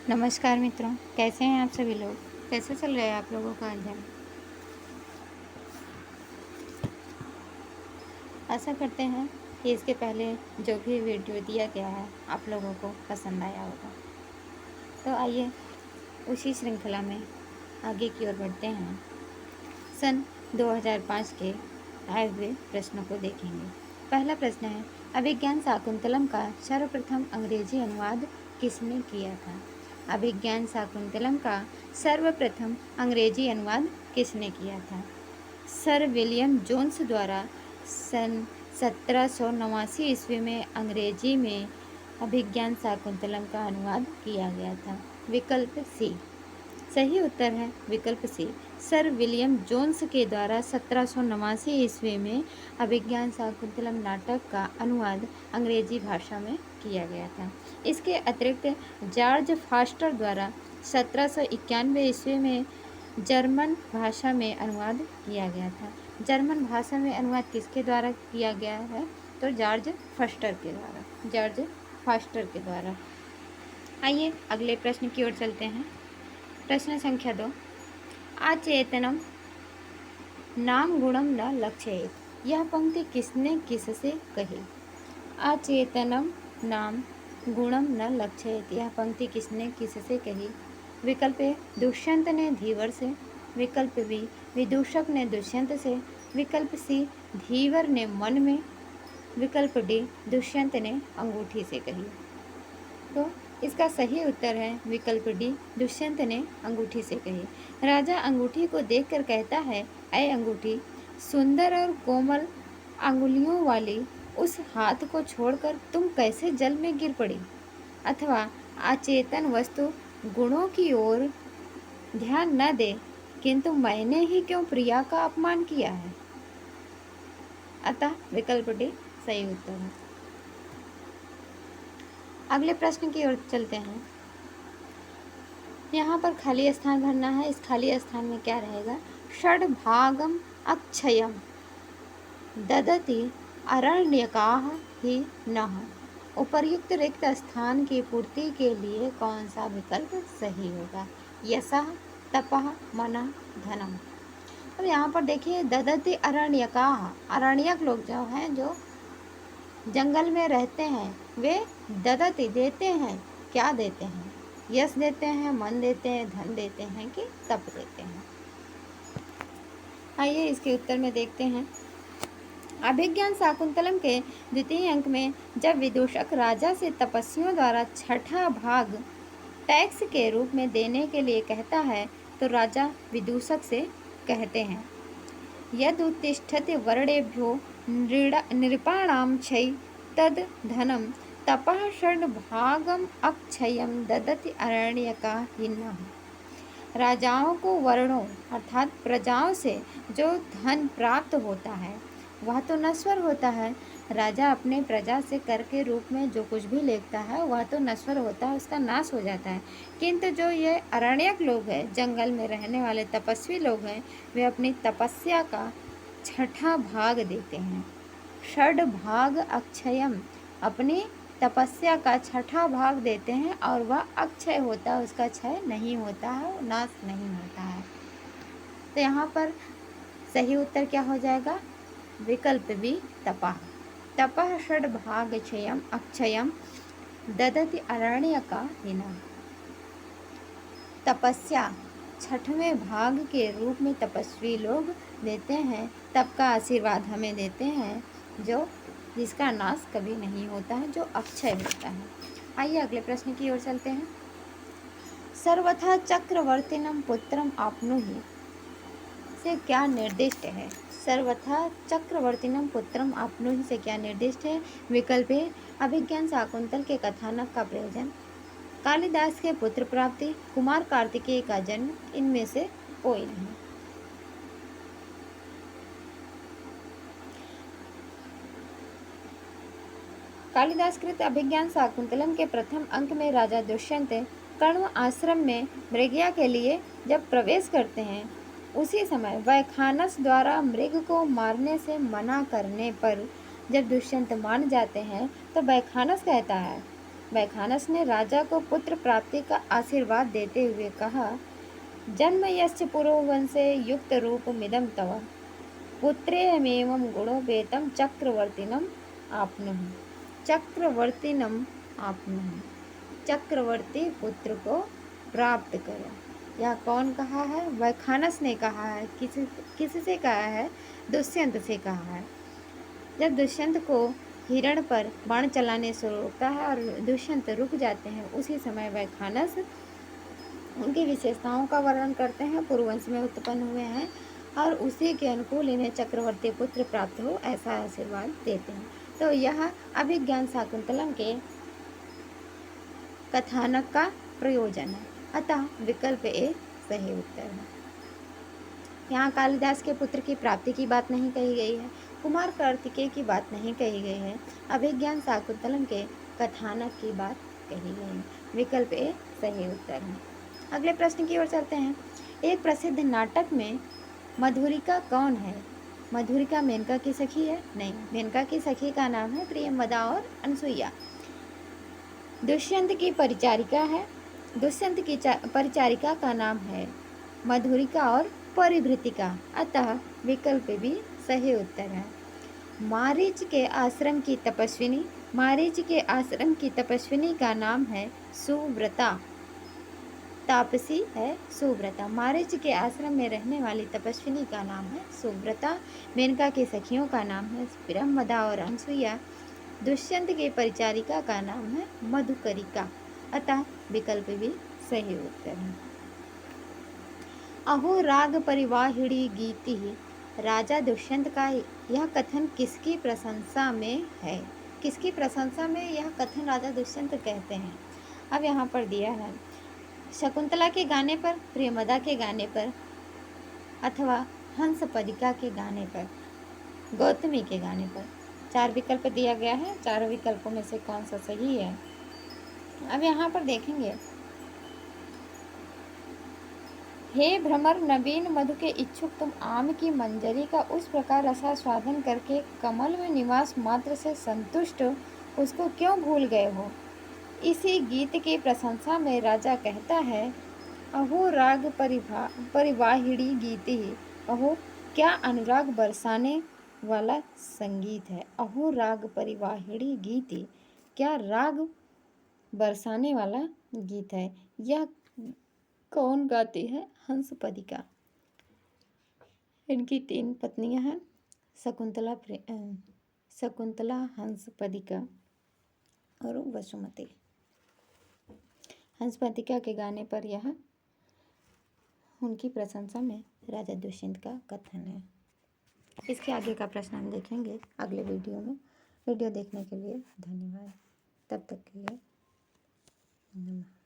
नमस्कार मित्रों, कैसे हैं आप सभी लोग। कैसे चल रहा है आप लोगों का अध्ययन। आशा करते हैं कि इसके पहले जो भी वीडियो दिया गया है आप लोगों को पसंद आया होगा। तो आइए उसी श्रृंखला में आगे की ओर बढ़ते हैं। सन 2005 के आए हुए प्रश्नों को देखेंगे। पहला प्रश्न है, अभिज्ञान शाकुंतलम का सर्वप्रथम अंग्रेजी अनुवाद किसने किया था। अभिज्ञान शाकुंतलम का सर्वप्रथम अंग्रेजी अनुवाद किसने किया था। सर विलियम जोन्स द्वारा सन 1789 ईस्वी में अंग्रेजी में अभिज्ञान शाकुंतलम का अनुवाद किया गया था। विकल्प सी सही उत्तर है विकल्प सी। सर विलियम जोन्स के द्वारा 1789 ईस्वी में अभिज्ञान शाकुंतलम नाटक का अनुवाद अंग्रेजी भाषा में किया गया था। इसके अतिरिक्त जॉर्ज फॉस्टर द्वारा 1791 ईस्वी में जर्मन भाषा में अनुवाद किया गया था। जर्मन भाषा में अनुवाद किसके द्वारा किया गया है, तो जॉर्ज फॉस्टर के द्वारा। आइए अगले प्रश्न की ओर चलते हैं। प्रश्न संख्या 2, अचेतनम नाम गुणम न लक्षयेत। यह पंक्ति किसने किससे कही। अचेतनम नाम गुणम न लक्षयेत, यह पंक्ति किसने किससे कही। विकल्प ए दुष्यंत ने धीवर से, विकल्प बी विदूषक ने दुष्यंत से, विकल्प सी धीवर ने मन में, विकल्प डी दुष्यंत ने अंगूठी से कही। तो इसका सही उत्तर है विकल्प डी, दुष्यंत ने अंगूठी से कही। राजा अंगूठी को देखकर कहता है, ऐ अंगूठी, सुंदर और कोमल अंगुलियों वाली उस हाथ को छोड़कर तुम कैसे जल में गिर पड़ी। अथवा अचेतन वस्तु गुणों की ओर ध्यान न दे, किंतु मैंने ही क्यों प्रिया का अपमान किया है। अतः विकल्प डी सही उत्तर है। अगले प्रश्न की ओर चलते हैं। यहाँ पर खाली स्थान भरना है। इस खाली स्थान में क्या रहेगा। षड्भागम अक्षयम ददति अरण्यकाः हि नः। उपर्युक्त रिक्त स्थान की पूर्ति के लिए कौन सा विकल्प सही होगा। यशः, तपः, मनः, धनम। अब यहाँ पर देखिए, ददति अरण्यकाः, अरण्यक लोग जो हैं, जो जंगल में रहते हैं, वे ददति देते हैं। क्या देते हैं। यश देते हैं, मन देते हैं, धन देते हैं कि तप देते हैं। आइए इसके उत्तर में देखते हैं। अभिज्ञान शाकुंतलम के द्वितीय अंक में जब विदूषक राजा से तपस्वियों द्वारा छठा भाग टैक्स के रूप में देने के लिए कहता है, तो राजा विदूषक से कहते हैं, यद उत्तिष्ठति वर्णेभ्यो नृपाणां क्षय तद धनम तपः षड्भागम अक्षयम ददति अरण्यकाः हि नः। राजाओं को वर्णों अर्थात प्रजाओं से जो धन प्राप्त होता है वह तो नश्वर होता है। राजा अपने प्रजा से कर के रूप में जो कुछ भी लेता है वह तो नश्वर होता है, उसका नाश हो जाता है। किंतु जो ये अरण्यक लोग हैं, जंगल में रहने वाले तपस्वी लोग हैं, वे अपनी तपस्या का छठा भाग देते हैं। षड भाग अक्षयम, अपनी तपस्या का छठा भाग देते हैं और वह अक्षय होता है, उसका क्षय नहीं होता है, नाश नहीं होता है। तो यहाँ पर सही उत्तर क्या हो जाएगा। विकल्प बी, तपः। तपः षड भाग क्षयम अक्षयम ददति अरण्यकाः हि नः। तपस्या छठवें भाग के रूप में तपस्वी लोग देते हैं, तप का आशीर्वाद हमें देते हैं, जो जिसका नाश कभी नहीं होता है, जो अक्षय होता है। आइए अगले प्रश्न की ओर चलते हैं। सर्वथा चक्रवर्तिनम पुत्रम आपनुहि से क्या निर्दिष्ट है। सर्वथा चक्रवर्तिनम पुत्रम आपनुहि से क्या निर्दिष्ट है। विकल्प ए अभिज्ञान शाकुंतल के कथानक का प्रयोजन, कालिदास के पुत्र प्राप्ति, कुमार कार्तिकेय का जन्म, इनमें से कोई नहीं। कालिदास कृत अभिज्ञान शाकुंतलम के प्रथम अंक में राजा दुष्यंत कण्व आश्रम में मृगया के लिए जब प्रवेश करते हैं, उसी समय वैखानस द्वारा मृग को मारने से मना करने पर जब दुष्यंत मान जाते हैं, तो वैखानस कहता है, वैखानस ने राजा को पुत्र प्राप्ति का आशीर्वाद देते हुए कहा, जन्म यश्च पुरोवंशे युक्त रूपमिदं तव पुत्रेयमेवं गुणोपेतं चक्रवर्तिनम आपनुहि। चक्रवर्तिनम आपनुहि, चक्रवर्ती पुत्र को प्राप्त करो। यह कौन कहा है? वैखानस ने कहा है। किससे कहा है? दुष्यंत से कहा है। जब दुष्यंत को हिरण पर बाण चलाने से रोकता है और दुष्यंत रुक जाते हैं, उसी समय वैखानस उनकी विशेषताओं का वर्णन करते हैं, पुरुवंश में उत्पन्न हुए हैं और उसी के अनुकूल इन्हें चक्रवर्ती पुत्र प्राप्त हो ऐसा आशीर्वाद देते हैं। तो यह अभिज्ञान शाकुंतलम के कथानक का प्रयोजन है, अतः विकल्प ए सही उत्तर है। यहाँ कालिदास के पुत्र की प्राप्ति की बात नहीं कही गई है, कुमार कार्तिकेय की बात नहीं कही गई है, अभिज्ञान शाकुंतलम के कथानक की बात कही गई है। विकल्प ए सही उत्तर है। अगले प्रश्न की ओर चलते हैं। एक प्रसिद्ध नाटक में मधुरिका कौन है? मधुरिका मेनका की सखी है? नहीं, मेनका की सखी का नाम है प्रियंवदा और अनसुईया। दुष्यंत की परिचारिका है। दुष्यंत की परिचारिका का नाम है मधुरिका और परिभृतिका, अतः विकल्प भी सही उत्तर है। मारीच के आश्रम की तपस्विनी, मारीच के आश्रम की तपस्विनी का नाम है सुव्रता। तापसी है सुव्रता। मारीच के आश्रम में रहने वाली तपस्विनी का नाम है सुव्रता। मेनका की सखियों का नाम है प्रियंवदा और अनसुईया। दुष्यंत की परिचारिका का नाम है मधुकरिका, अतः विकल्प भी सही उत्तर है। अहो राग परिवाहिणी गीति, राजा दुष्यंत का यह कथन किसकी प्रशंसा में है? किसकी प्रशंसा में यह कथन राजा दुष्यंत कहते हैं? अब यहाँ पर दिया है शकुंतला के गाने पर, प्रियंवदा के गाने पर, अथवा हंसपदिका के गाने पर, गौतमी के गाने पर। 4 विकल्प दिया गया है, चारों विकल्पों में से कौन सा सही है? अब यहाँ पर देखेंगे, हे भ्रमर नवीन मधु के इच्छुक, तुम आम की मंजरी का उस प्रकार रसास्वादन करके कमल में निवास मात्र से संतुष्ट उसको क्यों भूल गए हो? इसी गीत की प्रशंसा में राजा कहता है, अहो राग परिवाहिणी गीति, अहो क्या अनुराग बरसाने वाला संगीत है। अहो राग परिवाहिणी गीति, क्या राग बरसाने वाला गीत है। यह कौन गाती है? हंसपदिका। इनकी 3 पत्नियां हैं, शकुंतला, हंसपदिका और वसुमती। हंसपदिका के गाने पर यह उनकी प्रशंसा में राजा दुष्यंत का कथन है। इसके आगे का प्रश्न हम देखेंगे अगले वीडियो में। वीडियो देखने के लिए धन्यवाद। तब तक के लिए नमस्कार।